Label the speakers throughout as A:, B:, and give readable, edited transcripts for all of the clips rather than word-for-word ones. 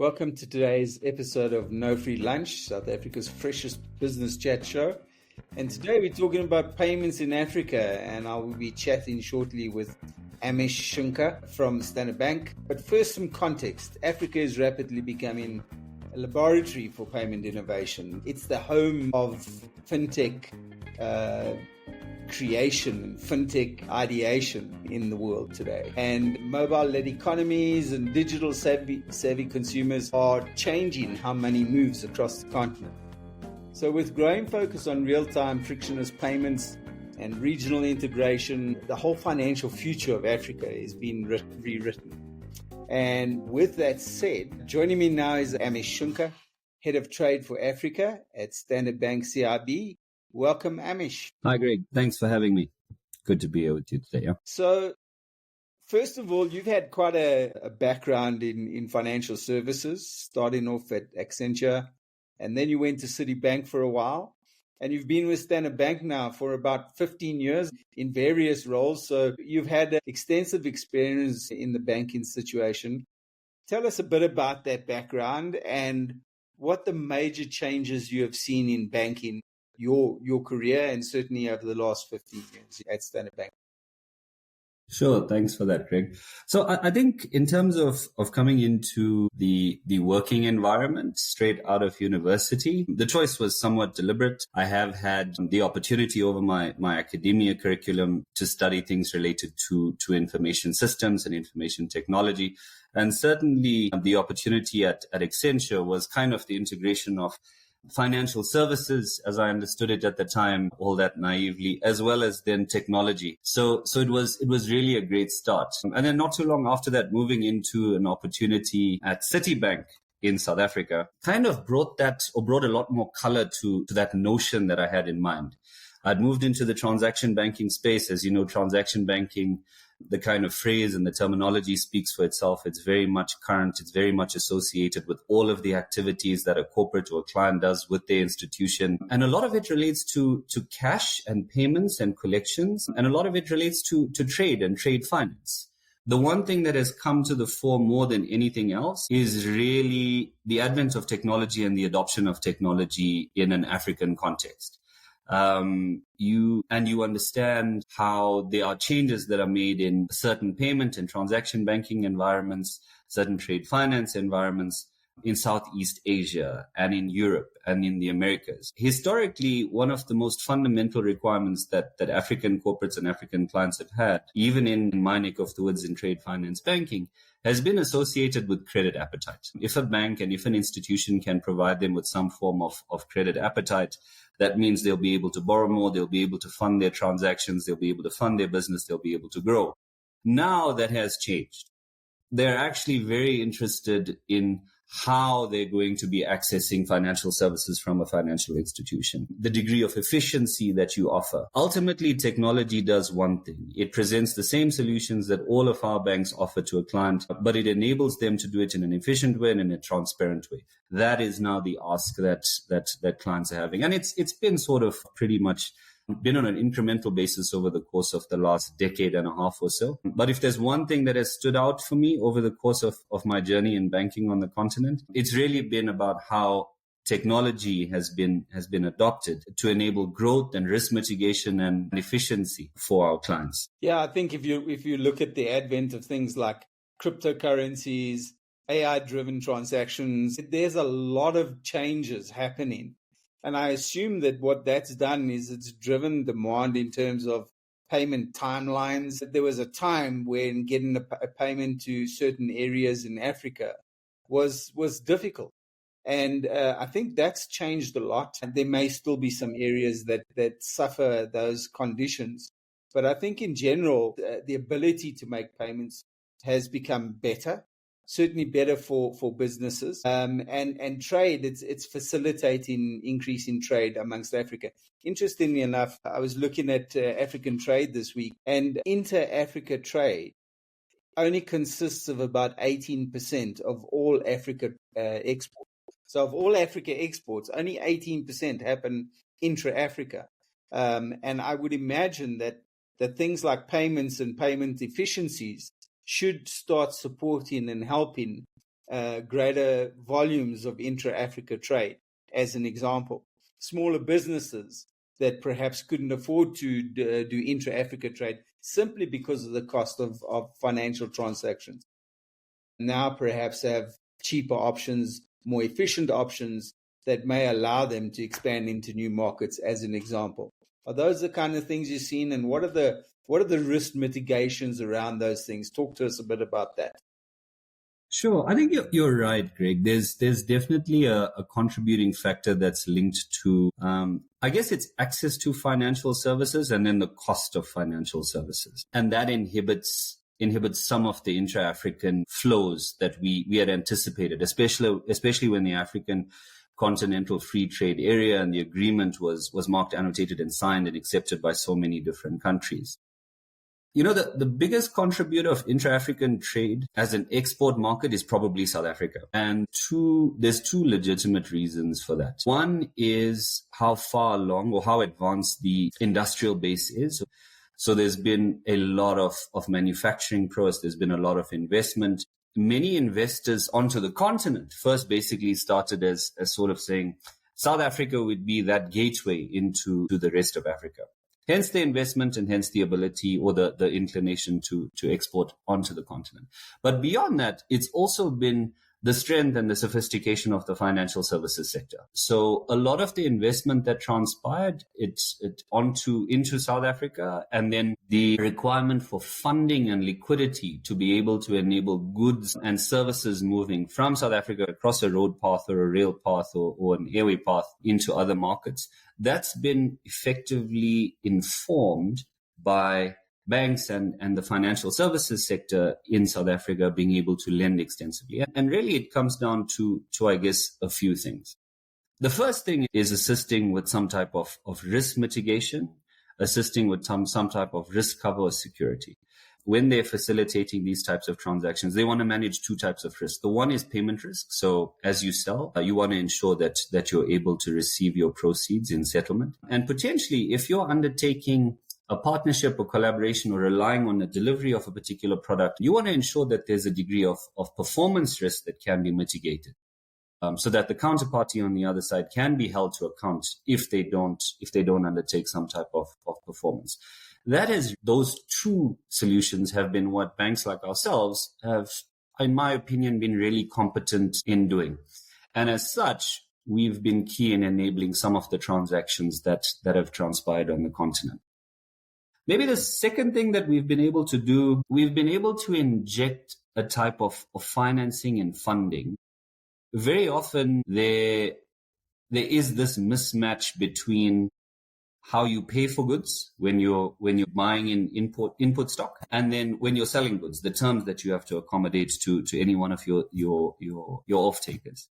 A: Welcome to today's episode of No Free Lunch, South Africa's freshest business chat show. And today we're talking about payments in Africa, and I will be chatting shortly with Amish Shunker from Standard Bank. But first, some context. Africa is rapidly becoming a laboratory for payment innovation. It's the home of fintech creation and fintech ideation in the world today. And mobile-led economies and digital savvy consumers are changing how money moves across the continent. So with growing focus on real-time frictionless payments and regional integration, the whole financial future of Africa is being rewritten. And with that said, joining me now is Amish Shunker, Head of Trade for Africa at Standard Bank CIB. Welcome, Amish.
B: Hi, Greg. Thanks for having me. Good to be here with you today. Yeah?
A: So, first of all, you've had quite a background in financial services, starting off at Accenture, and then you went to Citibank for a while, and you've been with Standard Bank now for about 15 years in various roles. So you've had extensive experience in the banking situation. Tell us a bit about that background and what the major changes you have seen in banking your career and certainly over the last 15 years at Standard Bank.
B: Sure. Thanks for that, Greg. So I think in terms of coming into the working environment straight out of university, the choice was somewhat deliberate. I have had the opportunity over my academia curriculum to study things related to information systems and information technology. And certainly the opportunity at Accenture was kind of the integration of financial services, as I understood it at the time, all that naively, as well as then technology. So it was really a great start. And then not too long after that, moving into an opportunity at Citibank in South Africa, kind of brought a lot more color to that notion that I had in mind. I'd moved into the transaction banking space. As you know, transaction banking, the kind of phrase and the terminology speaks for itself. It's very much current. It's very much associated with all of the activities that a corporate or a client does with their institution. And a lot of it relates to cash and payments and collections. And a lot of it relates to trade and trade finance. The one thing that has come to the fore more than anything else is really the advent of technology and the adoption of technology in an African context. You understand how there are changes that are made in certain payment and transaction banking environments, certain trade finance environments in Southeast Asia and in Europe and in the Americas. Historically, one of the most fundamental requirements that African corporates and African clients have had, even in my neck of the woods in trade finance banking, has been associated with credit appetite. If a bank and if an institution can provide them with some form of credit appetite, that means they'll be able to borrow more, they'll be able to fund their transactions, they'll be able to fund their business, they'll be able to grow. Now that has changed. They're actually very interested in how they're going to be accessing financial services from a financial institution, the degree of efficiency that you offer. Ultimately, technology does one thing. It presents the same solutions that all of our banks offer to a client, but it enables them to do it in an efficient way and in a transparent way. That is now the ask that clients are having. And it's been sort of pretty much been on an incremental basis over the course of the last decade and a half or so. But if there's one thing that has stood out for me over the course of my journey in banking on the continent, it's really been about how technology has been adopted to enable growth and risk mitigation and efficiency for our clients.
A: Yeah, I think if you look at the advent of things like cryptocurrencies, AI-driven transactions, there's a lot of changes happening. And I assume that what that's done is it's driven demand in terms of payment timelines. There was a time when getting a payment to certain areas in Africa was difficult. And I think that's changed a lot. And there may still be some areas that suffer those conditions. But I think in general, the ability to make payments has become better. Certainly better for businesses and trade. It's facilitating increase in trade amongst Africa. Interestingly enough, I was looking at African trade this week, and inter-Africa trade only consists of about 18% of all Africa exports. So of all Africa exports, only 18% happen intra-Africa. And I would imagine that things like payments and payment efficiencies should start supporting and helping greater volumes of intra-Africa trade, as an example. Smaller businesses that perhaps couldn't afford to do intra-Africa trade simply because of the cost of financial transactions, now perhaps have cheaper options, more efficient options that may allow them to expand into new markets, as an example. Are those the kind of things you've seen, and what are the risk mitigations around those things? Talk to us a bit about that.
B: Sure. I think you're right, Greg. There's definitely a contributing factor that's linked to, I guess it's access to financial services and then the cost of financial services. And that inhibits some of the intra-African flows that we had anticipated, especially when the African Continental Free Trade Area and the agreement was marked, annotated, and signed and accepted by so many different countries. You know, the biggest contributor of intra-African trade as an export market is probably South Africa. And there's two legitimate reasons for that. One is how far along or how advanced the industrial base is. So there's been a lot of manufacturing process. There's been a lot of investment. Many investors onto the continent first basically started as sort of saying South Africa would be that gateway into the rest of Africa. Hence the investment and hence the ability or the inclination to export onto the continent. But beyond that, it's also been the strength and the sophistication of the financial services sector. So a lot of the investment that transpired, into South Africa, and then the requirement for funding and liquidity to be able to enable goods and services moving from South Africa across a road path or a rail path or an airway path into other markets. That's been effectively informed by banks and the financial services sector in South Africa being able to lend extensively. And really it comes down to I guess, a few things. The first thing is assisting with some type of risk mitigation, assisting with some type of risk cover or security. When they're facilitating these types of transactions, they want to manage two types of risk. The one is payment risk. So as you sell, you want to ensure that you're able to receive your proceeds in settlement. And potentially, if you're undertaking a partnership or collaboration or relying on the delivery of a particular product, you want to ensure that there's a degree of performance risk that can be mitigated, so that the counterparty on the other side can be held to account if they don't undertake some type of performance. Those two solutions have been what banks like ourselves have, in my opinion, been really competent in doing. And as such, we've been key in enabling some of the transactions that have transpired on the continent. Maybe the second thing that we've been able to do, we've been able to inject a type of financing and funding. Very often there is this mismatch between how you pay for goods when you're buying in input stock, and then when you're selling goods, the terms that you have to accommodate to any one of your off-takers.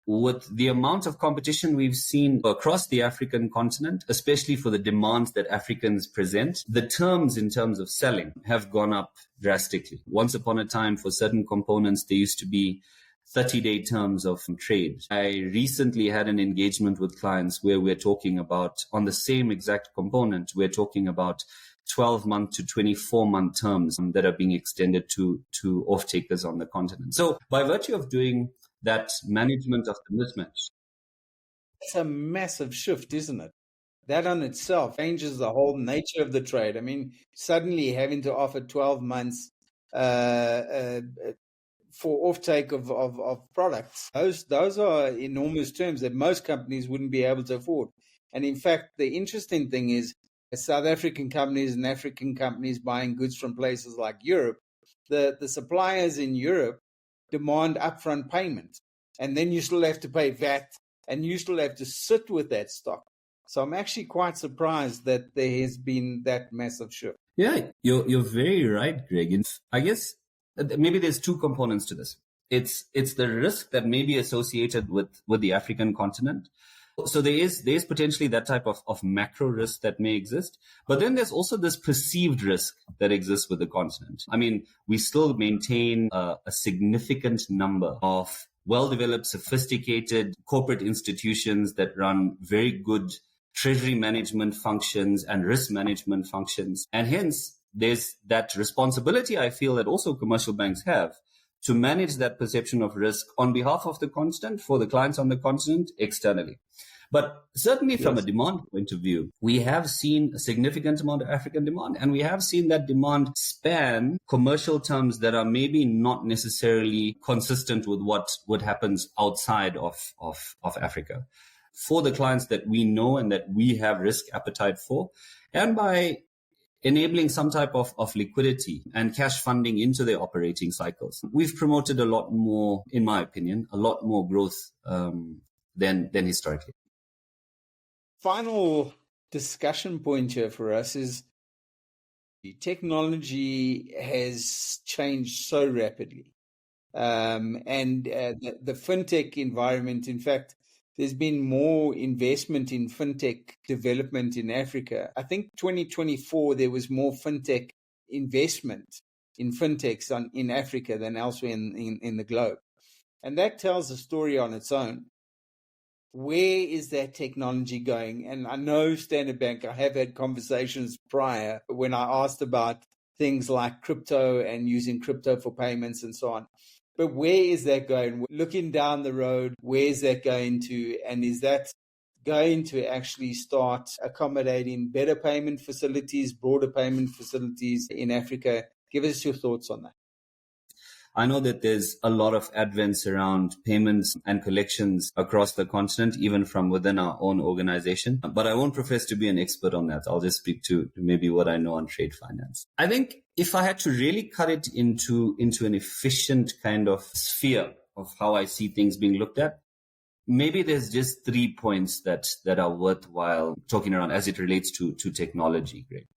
B: With the amount of competition we've seen across the African continent, especially for the demands that Africans present, the terms in terms of selling have gone up drastically. Once upon a time, for certain components, there used to be 30-day terms of trade. I recently had an engagement with clients where we're talking about, on the same exact component, we're talking about 12-month to 24-month terms that are being extended to off-takers on the continent. So by virtue of doing that management of the mismatch.
A: It's a massive shift, isn't it? That on itself changes the whole nature of the trade. I mean, suddenly having to offer 12 months for offtake of products, those are enormous terms that most companies wouldn't be able to afford. And in fact, the interesting thing is, South African companies and African companies buying goods from places like Europe, the suppliers in Europe demand upfront payment, and then you still have to pay VAT, and you still have to sit with that stock. So I'm actually quite surprised that there has been that massive shift.
B: Yeah, you're very right, Greg. And I guess maybe there's two components to this. It's the risk that may be associated with the African continent. So there is potentially that type of macro risk that may exist. But then there's also this perceived risk that exists with the continent. I mean, we still maintain a significant number of well-developed, sophisticated corporate institutions that run very good treasury management functions and risk management functions. And hence, there's that responsibility, I feel, that also commercial banks have to manage that perception of risk on behalf of the continent, for the clients on the continent, externally. But certainly from a demand point of view, we have seen a significant amount of African demand, and we have seen that demand span commercial terms that are maybe not necessarily consistent with what happens outside of Africa. For the clients that we know and that we have risk appetite for, and by enabling some type of liquidity and cash funding into their operating cycles, we've promoted a lot more, in my opinion, a lot more growth than historically.
A: Final discussion point here for us is technology has changed so rapidly. The fintech environment, in fact, there's been more investment in fintech development in Africa. I think 2024, there was more fintech investment in fintechs in Africa than elsewhere in the globe. And that tells a story on its own. Where is that technology going? And I know Standard Bank, I have had conversations prior when I asked about things like crypto and using crypto for payments and so on. But where is that going? Looking down the road, where is that going to? And is that going to actually start accommodating better payment facilities, broader payment facilities in Africa? Give us your thoughts on that.
B: I know that there's a lot of advents around payments and collections across the continent, even from within our own organization. But I won't profess to be an expert on that. I'll just speak to maybe what I know on trade finance. I think if I had to really cut it into an efficient kind of sphere of how I see things being looked at, maybe there's just 3 points that are worthwhile talking around as it relates to technology, Greg.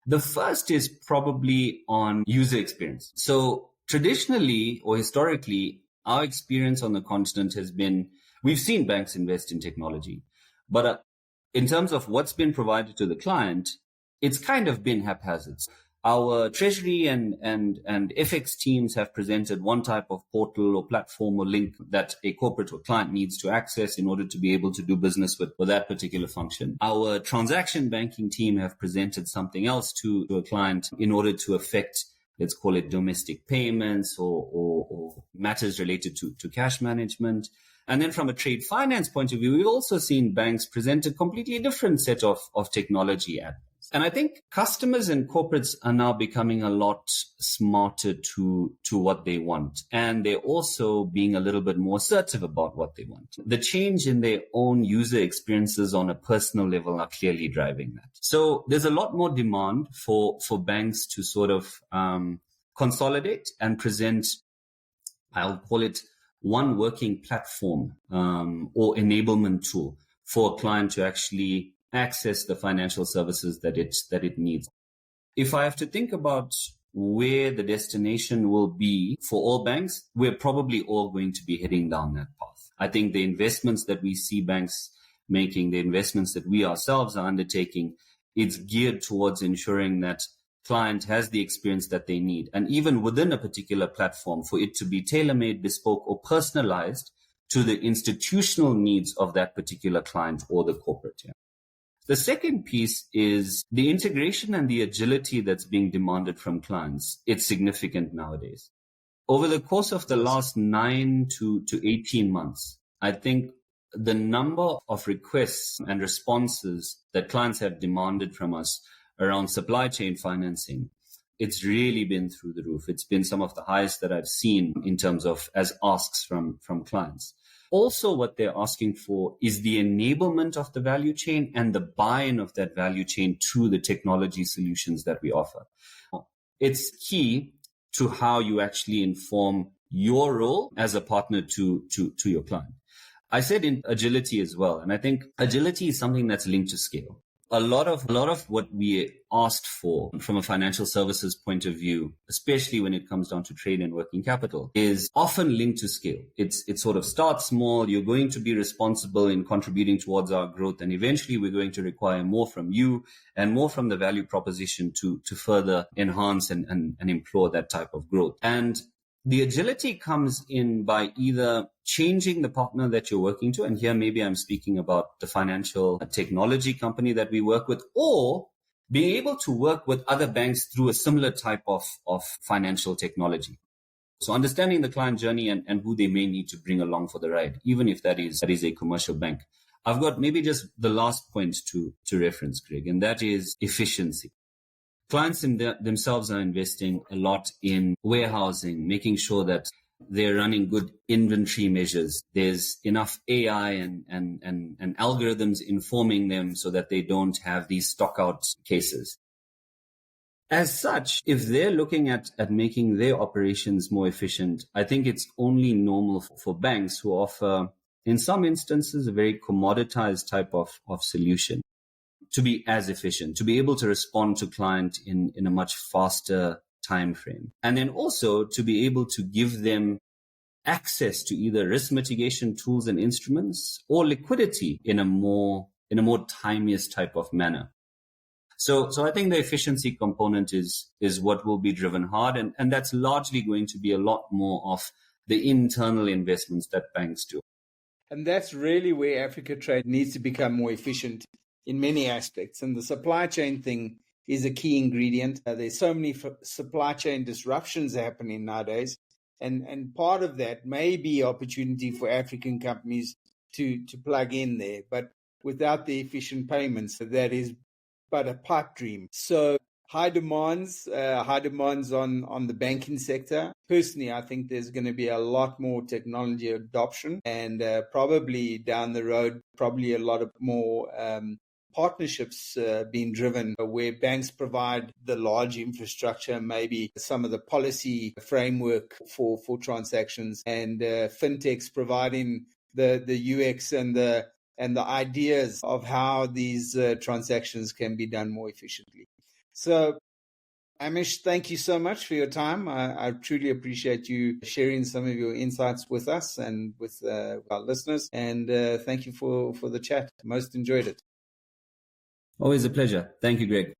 B: The first is probably on user experience. So traditionally or historically, our experience on the continent has been, we've seen banks invest in technology, but in terms of what's been provided to the client, it's kind of been haphazard. Our treasury and FX teams have presented one type of portal or platform or link that a corporate or client needs to access in order to be able to do business with that particular function. Our transaction banking team have presented something else to a client in order to affect, let's call it, domestic payments or matters related to cash management. And then from a trade finance point of view, we've also seen banks present a completely different set of technology add-ons. And I think customers and corporates are now becoming a lot smarter to what they want. And they're also being a little bit more assertive about what they want. The change in their own user experiences on a personal level are clearly driving that. So there's a lot more demand for banks to sort of consolidate and present, I'll call it, one working platform or enablement tool for a client to actually access the financial services that it needs. If I have to think about where the destination will be for all banks, we're probably all going to be heading down that path. I think the investments that we see banks making, the investments that we ourselves are undertaking, it's geared towards ensuring that client has the experience that they need. And even within a particular platform, for it to be tailor-made, bespoke, or personalized to the institutional needs of that particular client or the corporate. Yeah. The second piece is the integration and the agility that's being demanded from clients. It's significant nowadays. Over the course of the last 9 to 18 months, I think the number of requests and responses that clients have demanded from us around supply chain financing, it's really been through the roof. It's been some of the highest that I've seen in terms of as asks from clients. Also, what they're asking for is the enablement of the value chain and the buy-in of that value chain to the technology solutions that we offer. It's key to how you actually inform your role as a partner to your client. I said in agility as well, and I think agility is something that's linked to scale. A lot of what we asked for from a financial services point of view, especially when it comes down to trade and working capital, is often linked to scale. It sort of starts small. You're going to be responsible in contributing towards our growth, and eventually we're going to require more from you and more from the value proposition to further enhance and implore that type of growth. And the agility comes in by either changing the partner that you're working to, and here maybe I'm speaking about the financial technology company that we work with, or being able to work with other banks through a similar type of financial technology. So understanding the client journey and who they may need to bring along for the ride, even if that is a commercial bank. I've got maybe just the last point to reference, Greg, and that is efficiency. Clients themselves are investing a lot in warehousing, making sure that they're running good inventory measures. There's enough AI and algorithms informing them so that they don't have these stock out cases. As such, if they're looking at making their operations more efficient, I think it's only normal for banks who offer, in some instances, a very commoditized type of solution to be as efficient, to be able to respond to client in a much faster time frame. And then also to be able to give them access to either risk mitigation tools and instruments or liquidity in a more timeous type of manner. So I think the efficiency component is what will be driven hard, and that's largely going to be a lot more of the internal investments that banks do.
A: And that's really where Africa Trade needs to become more efficient in many aspects. And the supply chain thing is a key ingredient. There's so many supply chain disruptions happening nowadays. And part of that may be opportunity for African companies to plug in there. But without the efficient payments, that is but a pipe dream. So high demands on the banking sector. Personally, I think there's going to be a lot more technology adoption, and probably down the road, probably a lot of more partnerships being driven where banks provide the large infrastructure, maybe some of the policy framework for transactions, and fintechs providing the UX and the ideas of how these transactions can be done more efficiently. So, Amish, thank you so much for your time. I truly appreciate you sharing some of your insights with us and with our listeners. And thank you for the chat. Most enjoyed it.
B: Always a pleasure. Thank you, Greg.